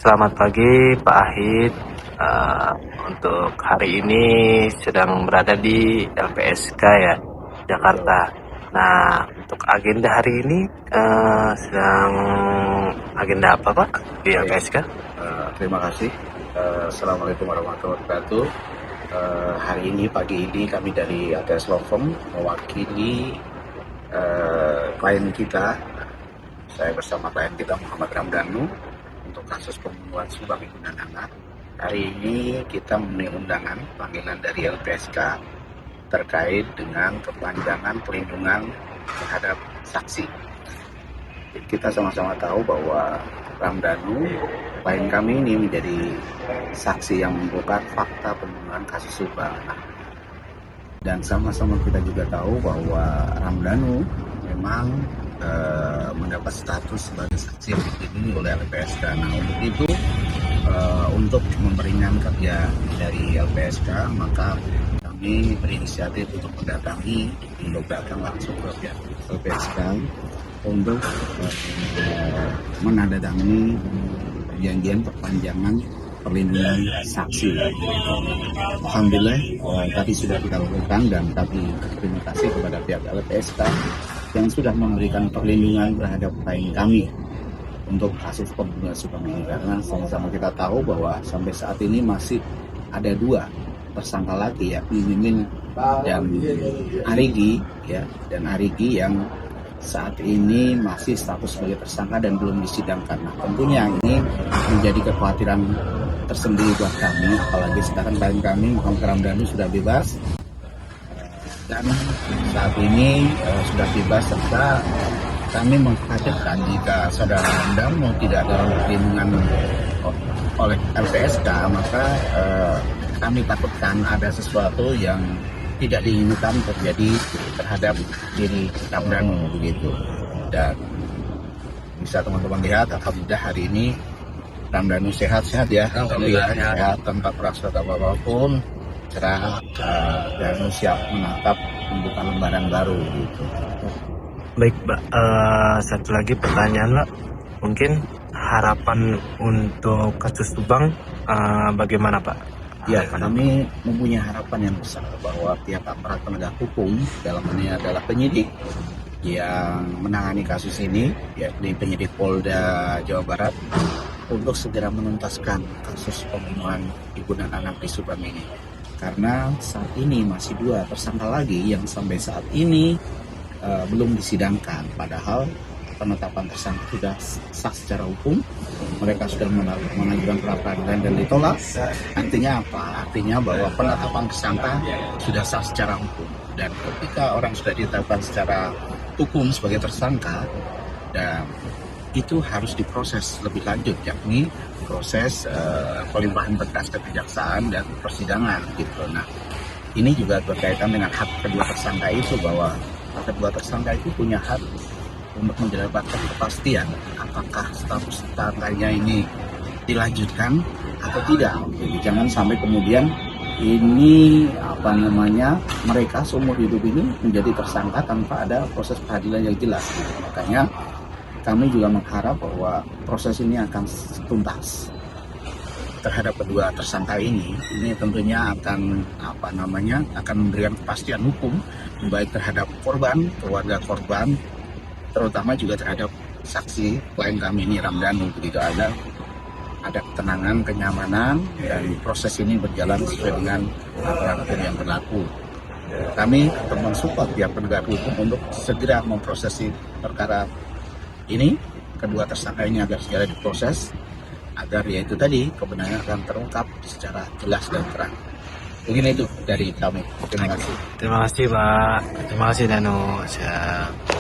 Selamat pagi Pak Ahid. Untuk hari ini sedang berada di LPSK ya, Jakarta. Nah, untuk agenda hari ini sedang agenda apa Pak di Baik. LPSK? Terima kasih. Assalamualaikum warahmatullahi wabarakatuh. Hari ini pagi ini kami dari ATS Law Firm mewakili klien kita. Saya bersama klien kita Muhammad Ramdhanu untuk kasus pembunuhan Subang Ibu dan Anak. Hari ini kita memenuhi undangan panggilan dari LPSK terkait dengan kepanjangan pelindungan terhadap saksi. Kita sama-sama tahu bahwa Ramdhanu, klien kami ini menjadi saksi yang membongkar fakta pembunuhan kasus Subang. Dan sama-sama kita juga tahu bahwa Ramdhanu memang mendapat status sebagai saksi yang dilindungi oleh LPSK. Nah, untuk itu, untuk memperingan kerja dari LPSK, maka kami berinisiatif untuk datang langsung ke pihak LPSK untuk menandatangani perjanjian perpanjangan perlindungan saksi. Alhamdulillah tadi sudah kita lakukan dan kami terima kasih kepada pihak LPSK yang sudah memberikan perlindungan terhadap klien kami untuk kasus pembunuhan Subang ini, karena sama-sama kita tahu bahwa sampai saat ini masih ada 2 tersangka lagi, yakni Mimin dan Arigi ya, dan Arigi yang saat ini masih status sebagai tersangka dan belum disidangkan. Nah, tentunya ini menjadi kekhawatiran tersendiri buat kami, apalagi sekarang klien kami Muhammad Ramdhanu sudah bebas dan saat ini sudah bebas, serta kami mengkhawatirkan jika saudara Ramdhanu tidak ada perlindungan oleh LPSK, maka kami takutkan ada sesuatu yang tidak diinginkan terjadi terhadap diri Ramdhanu begitu. Dan bisa teman-teman lihat, alhamdulillah hari ini Ramdhanu sehat-sehat ya, sehat tanpa perasaan apapun, cerah, dan siap menatap membuka lembaran baru gitu. Baik Pak, satu lagi pertanyaan Pak, mungkin harapan untuk kasus Subang bagaimana Pak? Ya, kami mempunyai harapan yang besar bahwa pihak aparat penegak hukum, dalam ini adalah penyidik yang menangani kasus ini, yakni penyidik Polda Jawa Barat, untuk segera menuntaskan kasus pembunuhan ibu dan anak di Subang ini. Karena saat ini masih 2 tersangka lagi yang sampai saat ini belum disidangkan, padahal penetapan tersangka sudah sah secara hukum. Mereka sudah mengajukan pra peradilan dan ditolak. Artinya apa? Artinya bahwa penetapan tersangka sudah sah secara hukum. Dan ketika orang sudah ditetapkan secara hukum sebagai tersangka, dan itu harus diproses lebih lanjut, yakni proses pelimpahan berkas ke kejaksaan dan persidangan gitu. Nah, ini juga berkaitan dengan hak kedua tersangka itu, bahwa kedua tersangka itu punya hak untuk mendapatkan kepastian apakah status tersangkanya ini dilanjutkan atau tidak. Jadi jangan sampai kemudian ini mereka seumur hidup ini menjadi tersangka tanpa ada proses peradilan yang jelas. Makanya kami juga mengharap bahwa proses ini akan tuntas terhadap kedua tersangka ini. Ini tentunya akan akan memberikan kepastian hukum baik terhadap korban, keluarga korban, terutama juga terhadap saksi klien kami ini Ramdhanu, begitu ada ketenangan, kenyamanan, dan proses ini berjalan sesuai dengan aturan hukum yang berlaku. Kami mensupport pihak penegak hukum untuk segera memprosesi perkara ini, kedua tersangka ini agar segera diproses, agar yaitu tadi kebenaran akan terungkap secara jelas dan terang. Mungkin itu dari kami. Terima kasih. Terima kasih Pak, terima kasih Danu. Siap.